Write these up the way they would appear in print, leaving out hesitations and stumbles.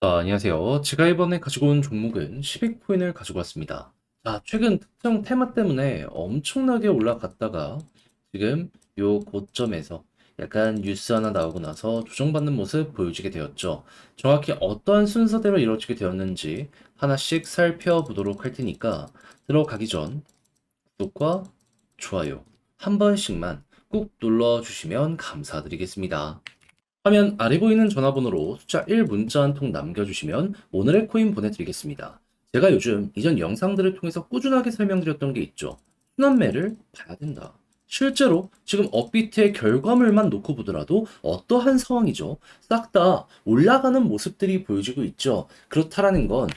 자, 안녕하세요. 제가 이번에 가지고 온 종목은 10빅코인을 가지고 왔습니다. 자, 최근 특정 테마 때문에 엄청나게 올라갔다가 지금 요 고점에서 약간 뉴스 하나 나오고 나서 조정받는 모습 보여지게 되었죠. 정확히 어떠한 순서대로 이루어지게 되었는지 하나씩 살펴보도록 할 테니까 들어가기 전 구독과 좋아요 한 번씩만 꾹 눌러주시면 감사드리겠습니다. 화면 아래 보이는 전화번호로 숫자 1 문자 한 통 남겨주시면 오늘의 코인 보내드리겠습니다. 제가 요즘 이전 영상들을 통해서 꾸준하게 설명드렸던 게 있죠. 순환매를 봐야 된다. 실제로 지금 업비트의 결과물만 놓고 보더라도 어떠한 상황이죠? 싹 다 올라가는 모습들이 보여지고 있죠. 그렇다라는 건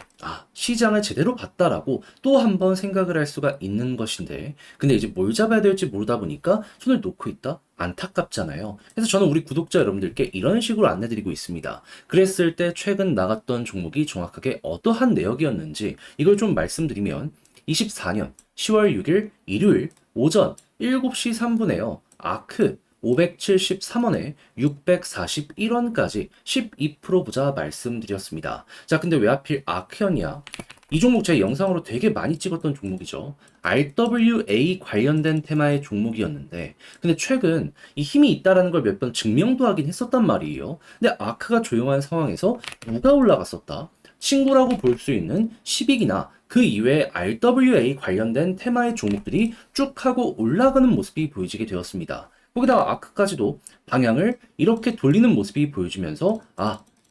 시장을 제대로 봤다라고 또 한 번 생각을 할 수가 있는 것인데, 근데 이제 뭘 잡아야 될지 모르다 보니까 손을 놓고 있다? 안타깝잖아요. 그래서 저는 우리 구독자 여러분들께 이런 식으로 안내드리고 있습니다. 그랬을 때 최근 나갔던 종목이 정확하게 어떠한 내역이었는지 이걸 좀 말씀드리면, 24년 10월 6일 일요일 오전 7시 3분에요. 아크 573원에 641원까지 12% 보자 말씀드렸습니다. 자, 근데 왜 하필 아크였냐? 이 종목 제 영상으로 되게 많이 찍었던 종목이죠. RWA 관련된 테마의 종목이었는데, 근데 최근 이 힘이 있다라는 걸 몇 번 증명도 하긴 했었단 말이에요. 근데 아크가 조용한 상황에서 누가 올라갔었다? 친구라고 볼 수 있는 시빅이나 그 이외의 RWA 관련된 테마의 종목들이 쭉 하고 올라가는 모습이 보여지게 되었습니다. 거기다가 아크까지도 방향을 이렇게 돌리는 모습이 보여지면서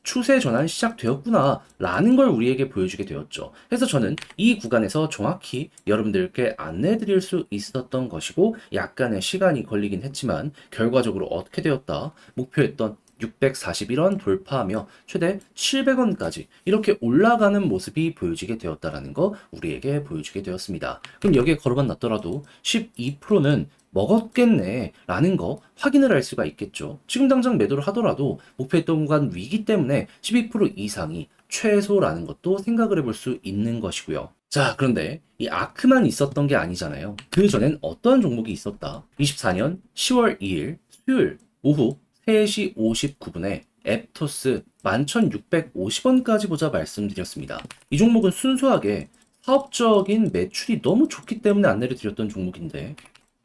추세 전환 시작되었구나 라는 걸 우리에게 보여주게 되었죠. 그래서 저는 이 구간에서 정확히 여러분들께 안내해 드릴 수 있었던 것이고, 약간의 시간이 걸리긴 했지만 결과적으로 어떻게 되었다? 목표했던 641원 돌파하며 최대 700원까지 이렇게 올라가는 모습이 보여지게 되었다라는 거 우리에게 보여주게 되었습니다. 그럼 여기에 걸어만 놨더라도 12%는 먹었겠네 라는 거 확인을 할 수가 있겠죠. 지금 당장 매도를 하더라도 목표했던 구간 위기 때문에 12% 이상이 최소라는 것도 생각을 해볼 수 있는 것이고요. 자, 그런데 이 아크만 있었던 게 아니잖아요. 그 전엔 어떤 종목이 있었다? 24년 10월 2일 수요일 오후 3시 59분에 앱토스 11,650원까지 보자 말씀드렸습니다. 이 종목은 순수하게 사업적인 매출이 너무 좋기 때문에 안내를 드렸던 종목인데,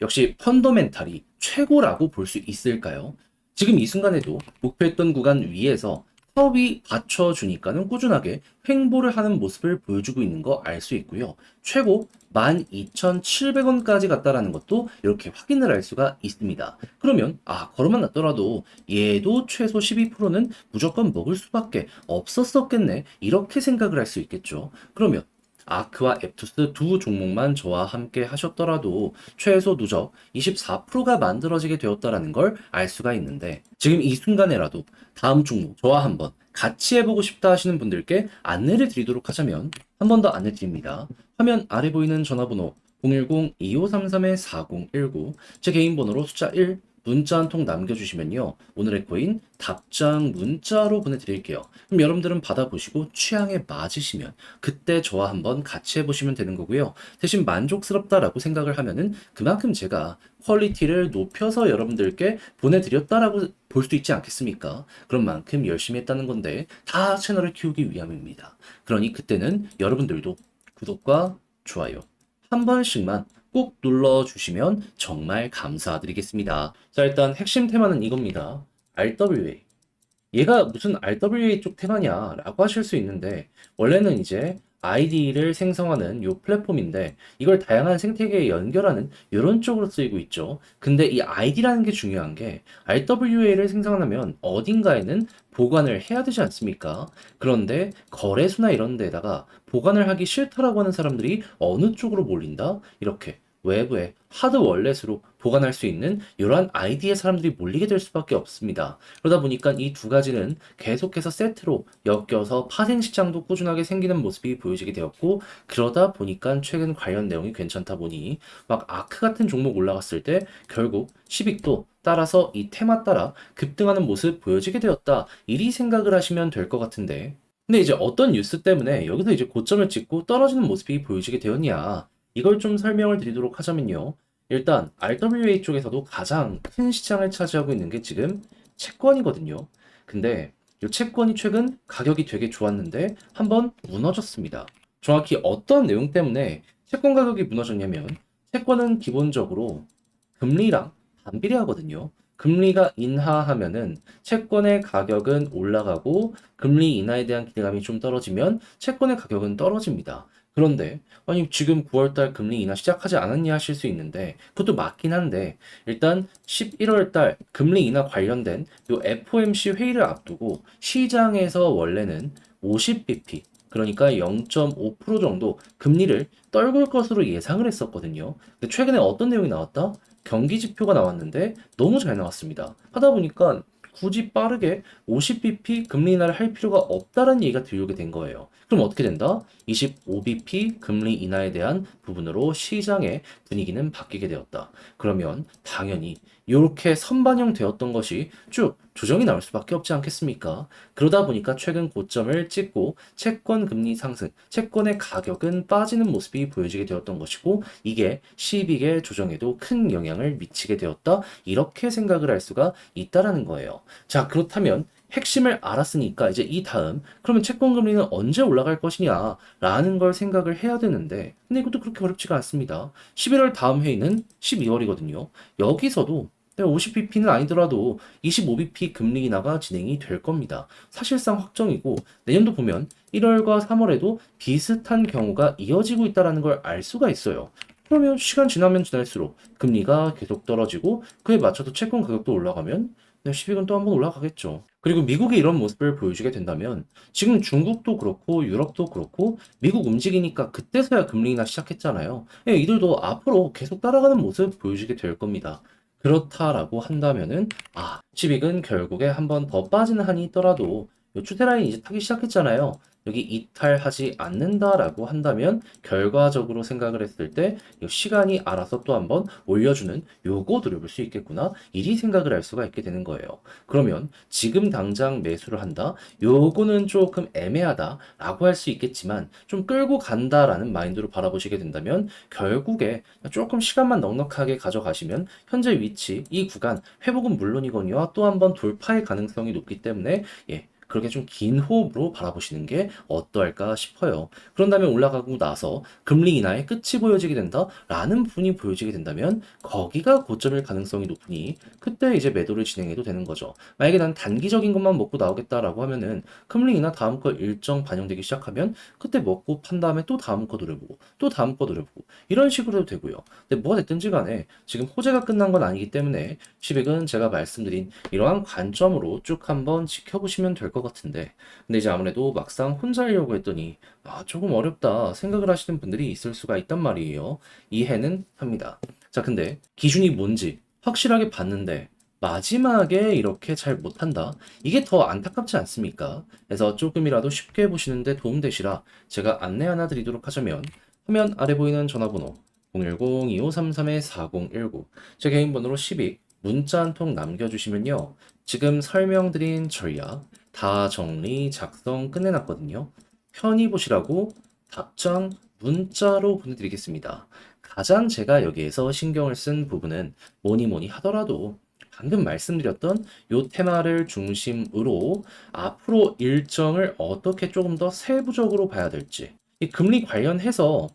역시 펀더멘탈이 최고라고 볼 수 있을까요? 지금 이 순간에도 목표했던 구간 위에서 사업이 받쳐주니까는 꾸준하게 횡보를 하는 모습을 보여주고 있는 거 알 수 있고요. 최고 12,700원까지 갔다라는 것도 이렇게 확인을 할 수가 있습니다. 그러면 걸어만 놨더라도 얘도 최소 12%는 무조건 먹을 수밖에 없었었겠네, 이렇게 생각을 할 수 있겠죠. 그러면 아크와 앱투스 두 종목만 저와 함께 하셨더라도 최소 누적 24%가 만들어지게 되었다라는 걸 알 수가 있는데, 지금 이 순간에라도 다음 종목 저와 한번 같이 해보고 싶다 하시는 분들께 안내를 드리도록 하자면 한 번 더 안내 드립니다. 화면 아래 보이는 전화번호 010-2533-4019, 제 개인 번호로 숫자 1 문자 한 통 남겨주시면요, 오늘의 코인 답장 문자로 보내드릴게요. 그럼 여러분들은 받아보시고 취향에 맞으시면 그때 저와 한번 같이 해보시면 되는 거고요. 대신 만족스럽다라고 생각을 하면은 그만큼 제가 퀄리티를 높여서 여러분들께 보내드렸다라고 볼 수 있지 않겠습니까? 그런 만큼 열심히 했다는 건데, 다 채널을 키우기 위함입니다. 그러니 그때는 여러분들도 구독과 좋아요 한 번씩만 꼭 눌러주시면 정말 감사드리겠습니다. 자, 일단 핵심 테마는 이겁니다. RWA. 얘가 무슨 RWA 쪽 테마냐라고 하실 수 있는데, 원래는 이제 아이디를 생성하는 요 플랫폼인데 이걸 다양한 생태계에 연결하는 이런 쪽으로 쓰이고 있죠. 근데 이 아이디라는 게 중요한 게, RWA를 생성하려면 어딘가에는 보관을 해야 되지 않습니까? 그런데 거래소나 이런 데다가 보관을 하기 싫다라고 하는 사람들이 어느 쪽으로 몰린다? 이렇게 외부에 하드 월렛으로 보관할 수 있는 이러한 아이디의 사람들이 몰리게 될 수밖에 없습니다. 그러다 보니까 이 두 가지는 계속해서 세트로 엮여서 파생 시장도 꾸준하게 생기는 모습이 보여지게 되었고, 그러다 보니까 최근 관련 내용이 괜찮다 보니 막 아크 같은 종목 올라갔을 때 결국 시빅도 따라서 이 테마 따라 급등하는 모습 보여지게 되었다, 이리 생각을 하시면 될 것 같은데, 근데 이제 어떤 뉴스 때문에 여기서 이제 고점을 찍고 떨어지는 모습이 보여지게 되었냐, 이걸 좀 설명을 드리도록 하자면요. 일단 RWA 쪽에서도 가장 큰 시장을 차지하고 있는 게 지금 채권이거든요. 근데 이 채권이 최근 가격이 되게 좋았는데 한번 무너졌습니다. 정확히 어떤 내용 때문에 채권 가격이 무너졌냐면 채권은 기본적으로 금리랑 반비례하거든요. 금리가 인하하면은 채권의 가격은 올라가고 금리 인하에 대한 기대감이 좀 떨어지면 채권의 가격은 떨어집니다. 그런데 아니 지금 9월달 금리 인하 시작하지 않았냐 하실 수 있는데 그것도 맞긴 한데 일단 11월달 금리 인하 관련된 요 FOMC 회의를 앞두고 시장에서 원래는 50bp 그러니까 0.5% 정도 금리를 떨굴 것으로 예상을 했었거든요. 근데 최근에 어떤 내용이 나왔다? 경기 지표가 나왔는데 너무 잘 나왔습니다. 하다 보니까 굳이 빠르게 50bp 금리 인하를 할 필요가 없다는 얘기가 들려오게 된 거예요. 그럼 어떻게 된다? 25bp 금리 인하에 대한 부분으로 시장의 분위기는 바뀌게 되었다. 그러면 당연히 이렇게 선반영되었던 것이 쭉 조정이 나올 수밖에 없지 않겠습니까? 그러다 보니까 최근 고점을 찍고 채권 금리 상승, 채권의 가격은 빠지는 모습이 보여지게 되었던 것이고 이게 시빅의 조정에도 큰 영향을 미치게 되었다. 이렇게 생각을 할 수가 있다라는 거예요. 자, 그렇다면 핵심을 알았으니까 이제 이 다음 그러면 채권 금리는 언제 올라갈 것이냐 라는 걸 생각을 해야 되는데 근데 이것도 그렇게 어렵지가 않습니다. 11월 다음 회의는 12월이거든요. 여기서도 50bp는 아니더라도 25bp 금리 인하가 진행이 될 겁니다. 사실상 확정이고 내년도 보면 1월과 3월에도 비슷한 경우가 이어지고 있다는 걸 알 수가 있어요. 그러면 시간 지나면 지날수록 금리가 계속 떨어지고 그에 맞춰서 채권 가격도 올라가면 시빅은 또 한번 올라가겠죠. 그리고 미국이 이런 모습을 보여주게 된다면 지금 중국도 그렇고 유럽도 그렇고 미국 움직이니까 그때서야 금리 인하 시작했잖아요. 예, 이들도 앞으로 계속 따라가는 모습 보여주게 될 겁니다. 그렇다라고 한다면은 시빅은 결국에 한번 더 빠지는 한이 있더라도 요 추세 라인 이제 타기 시작했잖아요. 여기 이탈하지 않는다라고 한다면 결과적으로 생각을 했을 때 시간이 알아서 또 한번 올려주는 요거 노려볼 수 있겠구나. 이리 생각을 할 수가 있게 되는 거예요. 그러면 지금 당장 매수를 한다? 요거는 조금 애매하다라고 할 수 있겠지만 좀 끌고 간다라는 마인드로 바라보시게 된다면 결국에 조금 시간만 넉넉하게 가져가시면 현재 위치, 이 구간 회복은 물론이거니와 또 한번 돌파의 가능성이 높기 때문에 그렇게 좀 긴 호흡으로 바라보시는 게 어떠할까 싶어요. 그런 다음에 올라가고 나서 금리 인하의 끝이 보여지게 된다라는 부분이 보여지게 된다면 거기가 고점일 가능성이 높으니 그때 이제 매도를 진행해도 되는 거죠. 만약에 난 단기적인 것만 먹고 나오겠다라고 하면은 금리 인하 다음 거 일정 반영되기 시작하면 그때 먹고 판 다음에 또 다음 거 노려보고 또 다음 거 노려보고 이런 식으로 해도 되고요. 근데 뭐가 됐든지 간에 지금 호재가 끝난 건 아니기 때문에 시백은 제가 말씀드린 이러한 관점으로 쭉 한번 지켜보시면 될 것 같은데 근데 이제 아무래도 막상 혼자 하려고 했더니 조금 어렵다 생각을 하시는 분들이 있을 수가 있단 말이에요. 이해는 합니다. 자, 근데 기준이 뭔지 확실하게 봤는데 마지막에 이렇게 잘 못한다? 이게 더 안타깝지 않습니까? 그래서 조금이라도 쉽게 보시는데 도움되시라 제가 안내 하나 드리도록 하자면 화면 아래 보이는 전화번호 010-2533-4019 제 개인 번호로 12 문자 한 통 남겨주시면요. 지금 설명드린 전략 다 정리 작성 끝내놨거든요. 편히 보시라고 답장 문자로 보내드리겠습니다. 가장 제가 여기에서 신경을 쓴 부분은 뭐니 뭐니 하더라도 방금 말씀드렸던 요 테마를 중심으로 앞으로 일정을 어떻게 조금 더 세부적으로 봐야 될지 이 금리 관련해서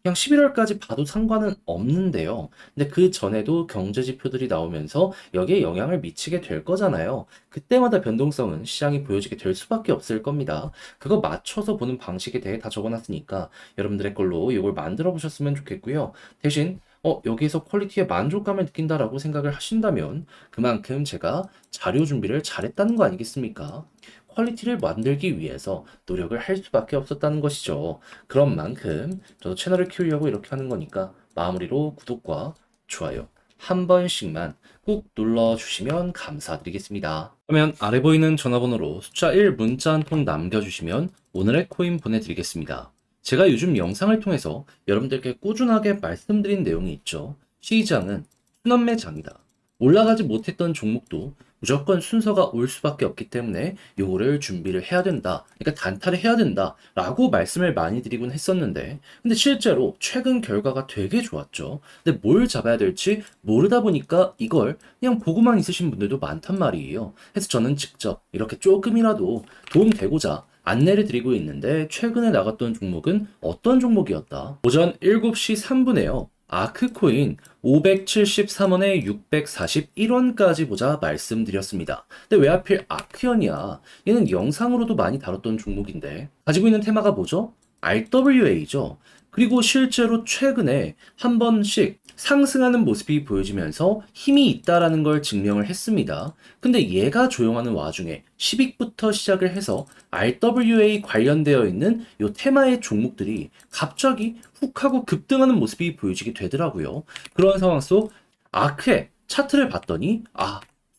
그냥 11월까지 봐도 상관은 없는데요. 근데 그 전에도 경제 지표들이 나오면서 여기에 영향을 미치게 될 거잖아요. 그때마다 변동성은 시장이 보여지게 될 수밖에 없을 겁니다. 그거 맞춰서 보는 방식에 대해 다 적어놨으니까 여러분들의 걸로 이걸 만들어 보셨으면 좋겠고요. 대신 여기에서 퀄리티에 만족감을 느낀다라고 생각을 하신다면 그만큼 제가 자료 준비를 잘했다는 거 아니겠습니까? 퀄리티를 만들기 위해서 노력을 할 수밖에 없었다는 것이죠. 그런 만큼 저도 채널을 키우려고 이렇게 하는 거니까 마무리로 구독과 좋아요 한 번씩만 꼭 눌러주시면 감사드리겠습니다. 그러면 아래 보이는 전화번호로 숫자 1 문자 한 통 남겨주시면 오늘의 코인 보내드리겠습니다. 제가 요즘 영상을 통해서 여러분들께 꾸준하게 말씀드린 내용이 있죠. 시장은 순환매장이다. 올라가지 못했던 종목도 무조건 순서가 올 수밖에 없기 때문에 요거를 준비를 해야 된다. 그러니까 단타를 해야 된다. 라고 말씀을 많이 드리곤 했었는데, 근데 실제로 최근 결과가 되게 좋았죠. 근데 뭘 잡아야 될지 모르다 보니까 이걸 그냥 보고만 있으신 분들도 많단 말이에요. 그래서 저는 직접 이렇게 조금이라도 도움되고자 안내를 드리고 있는데, 최근에 나갔던 종목은 어떤 종목이었다? 오전 7시 3분에요. 아크코인 573원에 641원까지 보자 말씀드렸습니다. 근데 왜 하필 아크연이야? 얘는 영상으로도 많이 다뤘던 종목인데 가지고 있는 테마가 뭐죠? RWA죠. 그리고 실제로 최근에 한 번씩 상승하는 모습이 보여지면서 힘이 있다라는 걸 증명을 했습니다. 근데 얘가 조용하는 와중에 10익부터 시작을 해서 RWA 관련되어 있는 요 테마의 종목들이 갑자기 훅 하고 급등하는 모습이 보여지게 되더라고요. 그런 상황 속 아크의 차트를 봤더니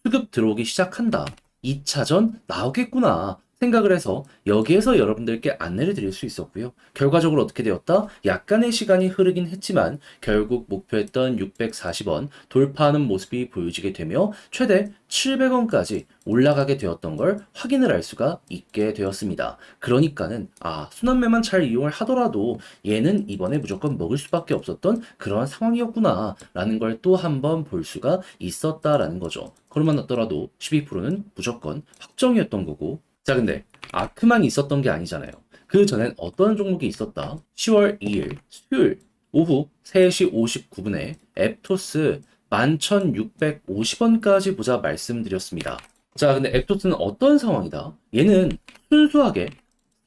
수급 들어오기 시작한다. 2차전 나오겠구나 생각을 해서 여기에서 여러분들께 안내를 드릴 수 있었고요. 결과적으로 어떻게 되었다? 약간의 시간이 흐르긴 했지만 결국 목표했던 640원 돌파하는 모습이 보여지게 되며 최대 700원까지 올라가게 되었던 걸 확인을 할 수가 있게 되었습니다. 그러니까는 순환매만 잘 이용을 하더라도 얘는 이번에 무조건 먹을 수밖에 없었던 그런 상황이었구나 라는 걸 또 한 번 볼 수가 있었다라는 거죠. 그러면 어더라도 12%는 무조건 확정이었던 거고, 자, 근데 아크만 있었던 게 아니잖아요. 그 전엔 어떤 종목이 있었다? 10월 2일 수요일 오후 3시 59분에 앱토스 11,650원까지 보자 말씀드렸습니다. 자, 근데 앱토스는 어떤 상황이다? 얘는 순수하게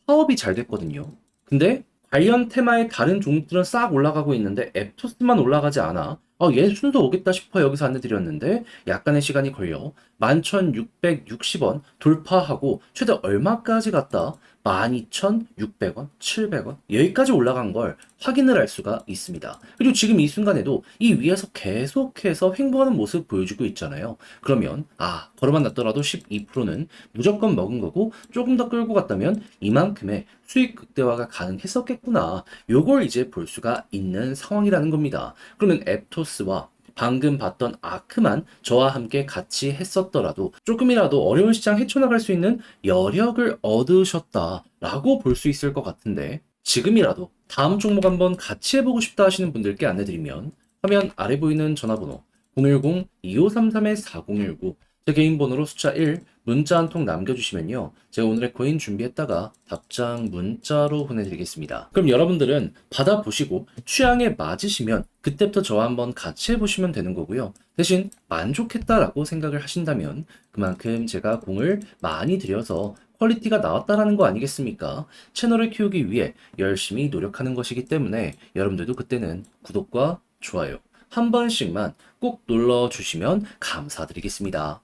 사업이 잘 됐거든요. 근데 관련 테마의 다른 종목들은 싹 올라가고 있는데 앱토스만 올라가지 않아. 얘 순서 오겠다 싶어 여기서 안내드렸는데 약간의 시간이 걸려 11,660원 돌파하고 최대 얼마까지 갔다? 12,600원, 700원 여기까지 올라간 걸 확인을 할 수가 있습니다. 그리고 지금 이 순간에도 이 위에서 계속해서 횡보하는 모습 보여주고 있잖아요. 그러면 걸어만 놨더라도 12%는 무조건 먹은 거고, 조금 더 끌고 갔다면 이만큼의 수익 극대화가 가능했었겠구나. 요걸 이제 볼 수가 있는 상황이라는 겁니다. 그러면 앱토스와 방금 봤던 아크만 저와 함께 같이 했었더라도 조금이라도 어려운 시장 헤쳐나갈 수 있는 여력을 얻으셨다라고 볼 수 있을 것 같은데, 지금이라도 다음 종목 한번 같이 해보고 싶다 하시는 분들께 안내드리면 화면 아래 보이는 전화번호 010-2533-4019 제 개인 번호로 숫자 1 문자 한 통 남겨주시면요, 제가 오늘의 코인 준비했다가 답장 문자로 보내드리겠습니다. 그럼 여러분들은 받아보시고 취향에 맞으시면 그때부터 저와 한번 같이 해보시면 되는 거고요. 대신 만족했다라고 생각을 하신다면 그만큼 제가 공을 많이 들여서 퀄리티가 나왔다라는 거 아니겠습니까? 채널을 키우기 위해 열심히 노력하는 것이기 때문에 여러분들도 그때는 구독과 좋아요 한 번씩만 꼭 눌러주시면 감사드리겠습니다.